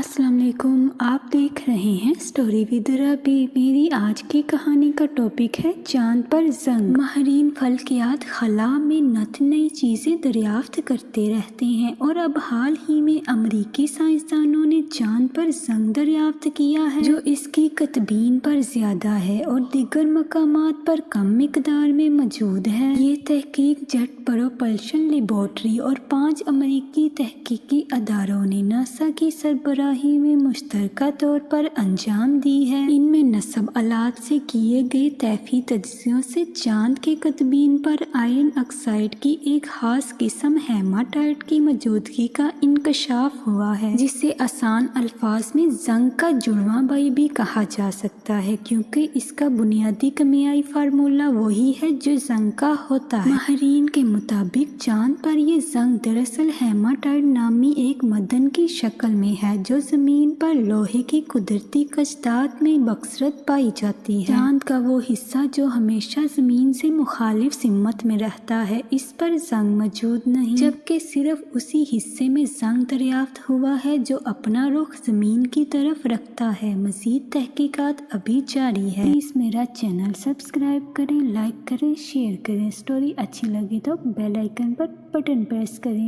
السلام علیکم، آپ دیکھ رہے ہیں اسٹوری ود ربی۔ میری آج کی کہانی کا ٹاپک ہے چاند پر زنگ۔ ماہرین فلکیات خلا میں نت نئی چیزیں دریافت کرتے رہتے ہیں، اور اب حال ہی میں امریکی سائنسدانوں نے چاند پر زنگ دریافت کیا ہے جو اس کی کتبین پر زیادہ ہے اور دیگر مقامات پر کم مقدار میں موجود ہے۔ یہ تحقیق جیٹ پروپلشن لیبارٹری اور 5 امریکی تحقیقی اداروں نے ناسا کی سربراہی میں مشترکہ طور پر انجام دی ہے۔ ان میں نصب آلات سے کیے گئے طیفی تجزیوں سے چاند کے کتبین پر آئرن آکسائڈ کی ایک خاص قسم ہیماٹائٹ کی موجودگی کا انکشاف ہوا ہے، جسے آسان الفاظ میں زنگ کا جڑواں بائی بھی کہا جا سکتا ہے، کیونکہ اس کا بنیادی کیمیائی فارمولہ وہی ہے جو زنگ کا ہوتا ہے۔ ماہرین کے مطابق چاند پر یہ زنگ دراصل ہیماٹائٹ نامی ایک معدن کی شکل میں ہے جو زمین پر لوہے کی قدرتی کشدات میں بکثرت پائی جاتی ہے۔ چاند کا وہ حصہ جو ہمیشہ زمین سے مخالف سمت میں رہتا ہے، اس پر زنگ موجود نہیں، جبکہ صرف اسی حصے میں زنگ دریافت ہوا ہے جو اپنا رخ زمین کی طرف رکھتا ہے۔ مزید تحقیقات ابھی جاری ہے۔ پلیز میرا چینل سبسکرائب کریں، لائک کریں، شیئر کریں۔ اسٹوری اچھی لگی تو بیل آئیکن پر بٹن پریس کریں۔